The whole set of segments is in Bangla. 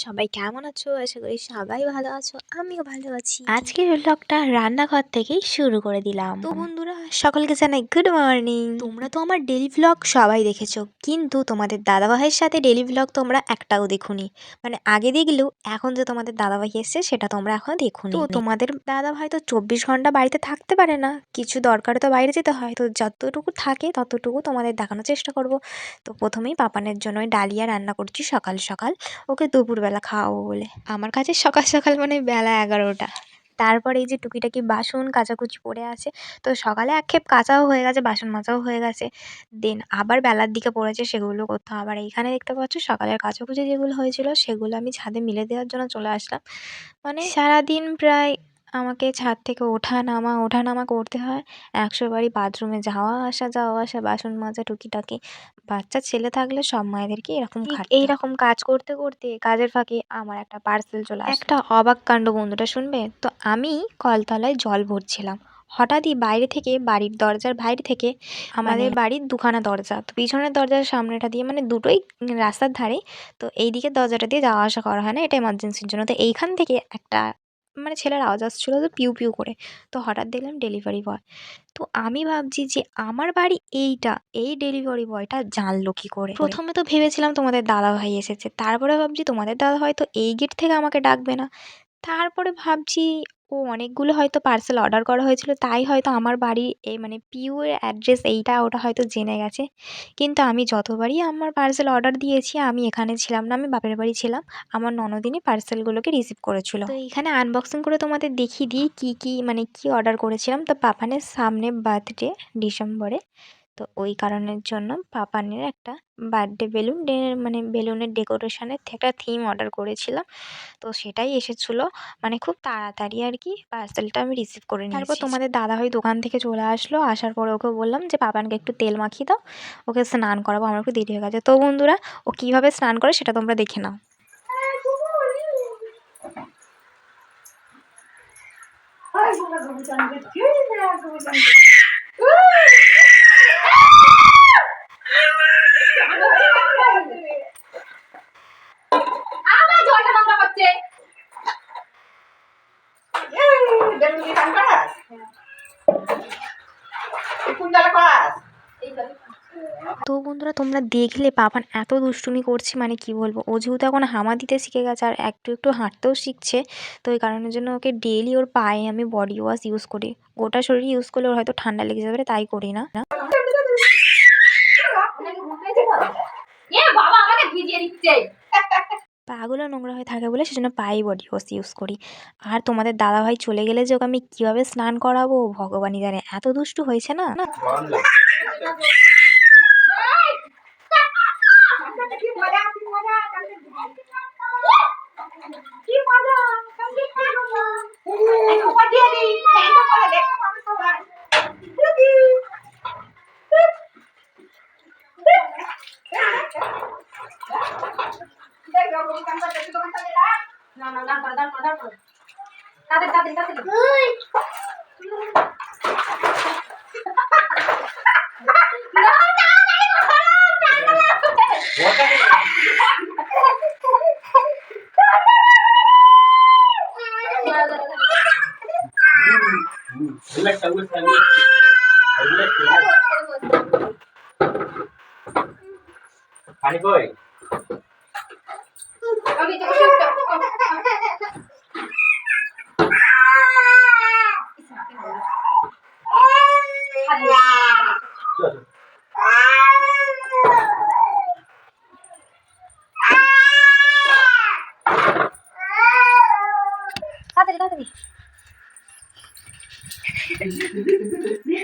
সবাই কেমন আছো? আশা করি সবাই ভালো আছো, আমিও ভালো আছি। আজকের ব্লগটা রান্নাঘর থেকেই শুরু করে দিলাম। তো বন্ধুরা, সকলকে জানাই গুড মর্নিং। তোমরা তো আমার ডেলি ব্লগ সবাই দেখেছো, কিন্তু তোমাদের দাদাভাইয়ের সাথে ডেলি ব্লগ তোমরা একটাও দেখোনি। মানে আগে দেখলেও এখন যে তোমাদের দাদাভাই এসছে সেটা তোমরা এখনো দেখোনি। তো তোমাদের দাদাভাই তো 24 ঘন্টা বাড়িতে থাকতে পারে না, কিছু দরকারে তো বাইরে যেতে হয়, তো যতটুকু থাকে ততটুকু তোমাদের দেখানোর চেষ্টা করব। তো প্রথমেই পাপানের জন্য ডালিয়া রান্না করছি সকাল সকাল, ওকে দুপুরবেলা খাওয়াবো বলে। আমার কাছে সকাল সকাল মানে বেলা 11টা। তারপরে এই যে টুকিটাকি বাসন কাচাকুচি পড়ে আছে, তো সকালে এক খেপ কাচাও হয়ে গেছে, বাসন মাজাও হয়ে গেছে, দেন আবার বেলার দিকে পড়েছে সেগুলো করতে হবে। আবার এইখানে দেখতে পাচ্ছ সকালের কাচাকুচি যেগুলো হয়েছিল সেগুলো আমি ছাদে মিলে দেওয়ার জন্য চলে আসলাম। মানে সারাদিন প্রায় আমাকে ছাদ থেকে ওঠা নামা করতে হয়। 100 বারই বাথরুমে যাওয়া আসা, বাসন মাজা, টুকিটাকি। বাচ্চা ছেলে থাকলে সব মায়েদেরকে এরকম এইরকম কাজ করতে করতে কাজের ফাঁকে আমার একটা পার্সেল চলে আসে। একটা অবাক কাণ্ড বন্ধুটা শুনবে তো। আমি কলতলায় জল ভরছিলাম, হঠাৎই বাইরে থেকে, বাড়ির দরজার বাইরে থেকে, আমাদের বাড়ির দুখানা দরজা, তো পিছনের দরজার সামনেটা দিয়ে মানে দুটোই রাস্তার ধারে, তো এই দিকের দরজাটা দিয়ে যাওয়া আসা করা হয় না, এটা এমার্জেন্সির জন্য। তো এইখান থেকে একটা মানে ছেলের আওয়াজ আসছিলো, তো পিউ পিউ করে। তো হঠাৎ দেখলাম ডেলিভারি বয়। তো আমি ভাবছি যে আমার বাড়ি এইটা, এই ডেলিভারি বয়টা জানলো কি করে। প্রথমে তো ভেবেছিলাম তোমাদের দাদাভাই এসেছে, তারপরে ভাবছি তোমাদের দাদাভাই তো এই গেট থেকে আমাকে ডাকবে না। তারপরে ভাবছি ও অনেকগুলো হয়তো পার্সেল অর্ডার করা হয়েছিল, তাই হয়তো আমার বাড়ি এই মানে পিউর অ্যাড্রেস এইটা ওটা হয়তো জেনে গেছে। কিন্তু আমি যতবারই আমার পার্সেল অর্ডার দিয়েছি আমি এখানে ছিলাম না, আমি বাপের বাড়ি ছিলাম। আমার ননদিনই পার্সেলগুলোকে রিসিভ করেছিল। তো এইখানে আনবক্সিং করে তোমাদের দেখিয়ে দিই কী মানে কি অর্ডার করেছিলাম। তো পাপানের সামনে বার্থডে ডিসেম্বরে, তো ওই কারণের জন্য পাপানের একটা বার্থডে মানে বেলুনের ডেকোরেশনের একটা থিম অর্ডার করেছিলাম। তো সেটাই এসেছিলো, মানে খুব তাড়াতাড়ি আর কি পার্সেলটা আমি রিসিভ করে নিয়েছি। তারপর তোমাদের দাদাভাই দোকান থেকে চলে আসলো, আসার পরে ওকে বললাম যে পাপানকে একটু তেল মাখিয়ে দাও, ওকে স্নান করাবো, আমার একটু দেরি হয়ে গেছে। তো বন্ধুরা, ও কীভাবে স্নান করে সেটা তোমরা দেখে নাও। তো বন্ধুরা, তোমরা দেখলে পাপান এত দুষ্টুমি করছে, মানে কি বলবো। ও যেহেতু এখন হামা দিতে শিখে গেছে আর একটু একটু হাঁটতেও শিখছে, তো এই কারণের জন্য ওকে ডেইলি ওর পায়ে আমি বডি ওয়াশ ইউজ করি। গোটা শরীর ইউজ করলে ওর হয়তো ঠান্ডা লেগে যাবে, তাই করি না। পাগুলো নোংরা হয়ে থাকে বলে সেজন্য পায়ে বডি ওয়াশ ইউজ করি। আর তোমাদের দাদাভাই চলে গেলে যে ওকে আমি কীভাবে স্নান করাবো ভগবানই জানে, এত দুষ্টু হয়েছে না। পানি কই?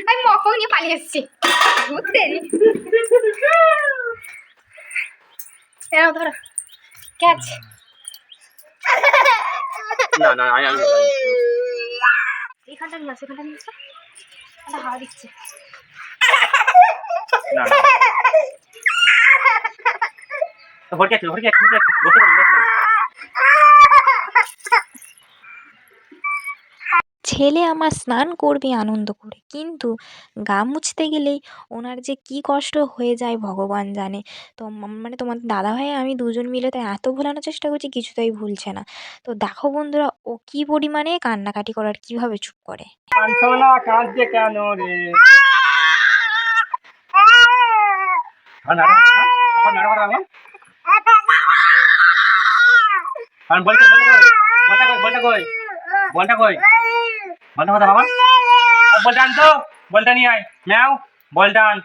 আমি মকও নিয়ে পালিয়ে এসেছি ঘুরতে। এরাও ধরো ক্যাচ। না না এখানটা নিয়ে আসো, এখানটা নিয়ে আসো, এটা হাওয়া দিচ্ছে। ছেলে আমার স্নান করবে আনন্দ করে, কিন্তু গা মুছতে গেলেই ওনার যে কি কষ্ট হয়ে যায় ভগবান জানে। তো মানে তোমাদের দাদাভাই আমি দুজন মিলে তো এত ভোলানোর চেষ্টা করছি, কিছুতেই ভুলছে না। তো দেখো বন্ধুরা ও কি পরিমাণে কান্নাকাটি করার কিভাবে চুপ করে। কাঁদছো না, কাঁদছে কেন রে? বলটা কই? বলটা কই? বলটা কথা বাবা, বলটা আনতো, বলটা নিয়ে আয়। ম্যাও, বলটা আন।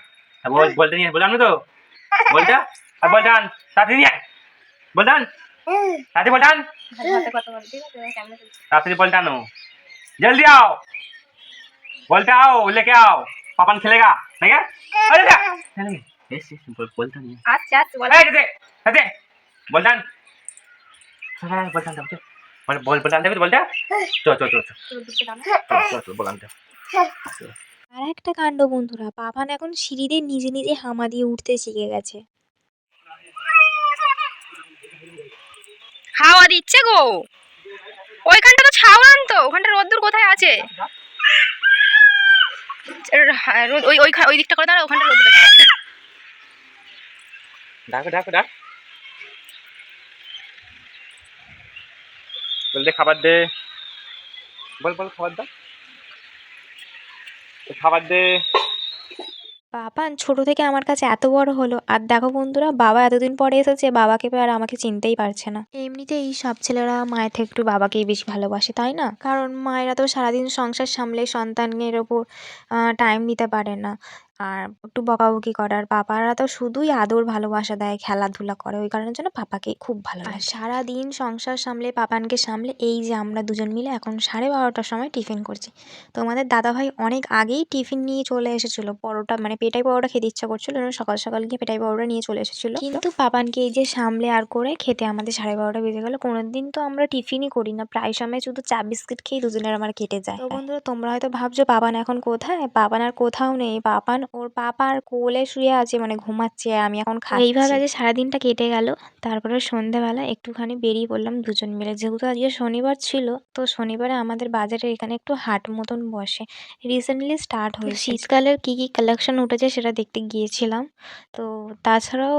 বলটা নিয়ে আয়, বলটা আনবো তো, বলটা আর বলটা আন, তাড়াতাড়ি নিয়ে আয়। বলটা আন, তাড়াতাড়ি বলটা আন, হাতে কথা বল, ঠিক আছে? ক্যামেরা চলছে। তাড়াতাড়ি বলটা আনো, जल्दी आओ, बोलते आओ, लेके आओ, पापन खेलेगा ठीक है? अरे बोलता नहीं আচ্ছা আচ্ছা বল। दे बोलता बोलता बोल बोलता बोलता चो चो चो चो बोलता আর একটা কাণ্ড বন্ধুরা, পাপান এখন সিঁড়িতে নিজে নিজে হামা দিয়ে উঠতে শিখে গেছে। হাওয়া দিচ্ছে গো, ওইখানটা তো ছাওয়ান, তো ওখানটা রোদ্দুর কোথায় আছে? ওই ওই ওই দিকটা করে দাঁড়া, ওখানটা রোদ্দুর আছে। डाक डाक डाक बोल दे खाবার दे, बोल बोल खाবার दे, খাবার দে। পাপান ছোট থেকে আমার কাছে এত বড় হলো, আর দেখো বন্ধুরা বাবা এতদিন পরে এসেছে, বাবাকে আর আমাকে চিনতেই পারছে না। এমনিতেই সব ছেলেরা মায়ের থেকে একটু বাবাকেই বেশি ভালোবাসে, তাই না? কারণ মায়েরা তো সারাদিন সংসার সামলে সন্তানের ওপর টাইম দিতে পারে না, আর একটু বকাবকি করে। আর বাবারা তো শুধুই আদর ভালোবাসা দেয়, খেলাধুলা করে, ওই কারণের জন্য পাপাকে খুব ভালো লাগে। সারাদিন সংসার সামলে পাপানকে সামলে এই যে আমরা দুজন মিলে এখন 12:30টার সময় টিফিন করছি। তোমাদের দাদাভাই অনেক আগেই টিফিন নিয়ে চলে এসেছিলো, পরোটা মানে পেটাই পরোটা খেতে ইচ্ছা করছিল, সকাল সকাল গিয়ে পেটাই পরোটা নিয়ে চলে এসেছিলো। কিন্তু পাপানকে এই যে সামলে আর করে খেতে আমাদের 12:30টা বেজে গেল। কোনোদিন তো আমরা টিফিনই করি না, প্রায় সময় শুধু চা বিস্কিট খেয়ে দুজনের আমার কেটে যায়। তো বন্ধুরা তোমরা হয়তো ভাবছো পাপান এখন কোথায়? পাপান আর কোথাও নেই, পাপান ওর পাপার কোলে শুয়ে আছে, মানে ঘুমাচ্ছে, আমি এখন খাচ্ছি। এইভাবে আজ সারাদিনটা কেটে গেল। তারপরে সন্ধ্যেবেলা একটুখানি বেরিয়ে পড়লাম দুজন মিলে, যেহেতু আজকে শনিবার ছিল। তো শনিবারে আমাদের বাজারে এখানে একটু হাট মতন বসে, রিসেন্টলি স্টার্ট হয়েছে। শীতকালের কী কী কালেকশন উঠেছে সেটা দেখতে গিয়েছিলাম। তো তাছাড়াও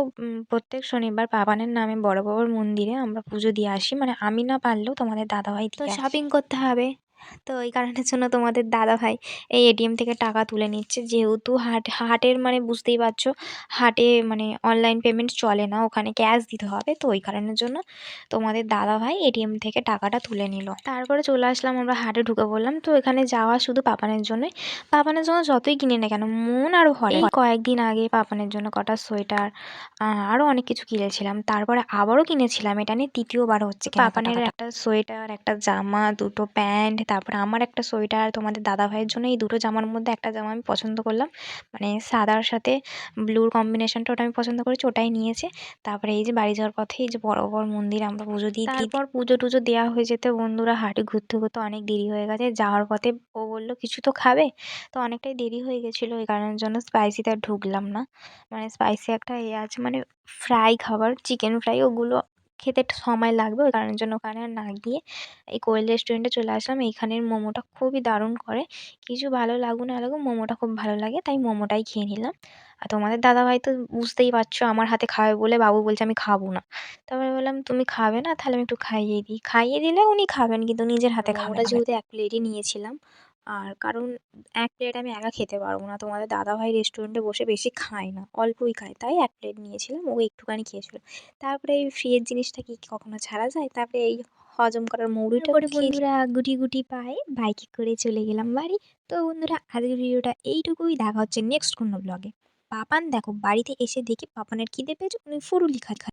প্রত্যেক শনিবার পাপানের নামে বড় বাবার মন্দিরে আমরা পুজো দিয়ে আসি, মানে আমি না পারলেও তোমাদের দাদাভাই দিয়ে আসে। শপিং করতে হবে, তো এই কারণের জন্য তোমাদের দাদাভাই এই এটিএম থেকে টাকা তুলে নিচ্ছে। যেহেতু হাটের মানে বুঝতেই পারছো, হাটে মানে অনলাইন পেমেন্ট চলে না, ওখানে ক্যাশ দিতে হবে। তো ওই কারণের জন্য তোমাদের দাদাভাই এটিএম থেকে টাকাটা তুলে নিল। তারপরে চলে আসলাম, আমরা হাটে ঢুকে পড়লাম। তো এখানে যাওয়া শুধু পাপানের জন্যই। পাপানের জন্য যতই কিনে না কেন মন আর ভরে। কয়েকদিন আগে পাপানের জন্য কটা সোয়েটার আরও অনেক কিছু কিনেছিলাম, তারপরে আবারও কিনেছিলাম, এটা নিয়ে তৃতীয়বার হচ্ছে। পাপানের একটা সোয়েটার, একটা জামা, দুটো প্যান্ট, তারপরে আমার একটা সোয়েটার, তোমাদের দাদাভাইয়ের জন্য এই দুটো জামার মধ্যে একটা জামা আমি পছন্দ করলাম, মানে সাদার সাথে ব্লুর কম্বিনেশনটা, ওটা আমি পছন্দ করেছি, ওটাই নিয়েছে। তারপরে এই যে বাড়ি যাওয়ার পথে এই যে বড় বড় মন্দিরে আমরা পুজো দিই। তারপর পুজো টুজো দেওয়া হয়ে যেতে বন্ধুরা হাটে ঘুরতে ঘুরতে অনেক দেরি হয়ে গেছে। যাওয়ার পথে ও বললো কিছু তো খাবে, তো অনেকটাই দেরি হয়ে গেছিলো, এই কারণের জন্য স্পাইসিতে আর ঢুকলাম না। মানে স্পাইসি একটা আছে, মানে ফ্রাই খাবার, চিকেন ফ্রাই, ওগুলো খেতে একটু সময় লাগবে, ওই কারণের জন্য ওখানে আর না গিয়ে এই কোয়েল রেস্টুরেন্টে চলে আসলাম। এইখানের মোমোটা খুবই দারুণ করে, কিছু ভালো লাগুক না লাগুক মোমোটা খুব ভালো লাগে, তাই মোমোটাই খেয়ে নিলাম। আর তোমাদের দাদাভাই তো বুঝতেই পারছো আমার হাতে খাবে বলে বাবু বলছে আমি খাবো না। তারপরে বললাম তুমি খাবে না, তাহলে আমি একটু খাইয়ে দিই। খাইয়ে দিলে উনি খাবেন, কিন্তু নিজের হাতে খাবেন। ওটা যেহেতু 1 প্লেটই নিয়েছিলাম, আর কারণ 1 প্লেট আমি একা খেতে পারবো না, তোমাদের দাদাভাই রেস্টুরেন্টে বসে বেশি খায় না, অল্পই খায়, তাই 1 প্লেট নিয়েছিলাম, ও একটুখানি খেয়েছিল। তারপরে এই ফ্রিয়ের জিনিসটা কি কখনো ছাড়া যায়? তারপরে এই হজম করার মৌরিটা করে বন্ধুরা গুটি গুটি পায়ে বাইকে করে চলে গেলাম বাড়ি। তো বন্ধুরা আজকের ভিডিওটা এইটুকুই, দেখা হচ্ছে নেক্সট কোনো ব্লগে। পাপান দেখো বাড়িতে এসে দেখি পাপানের খিদে পেয়েছে, উনি ফুরুলি খাচ্ছে।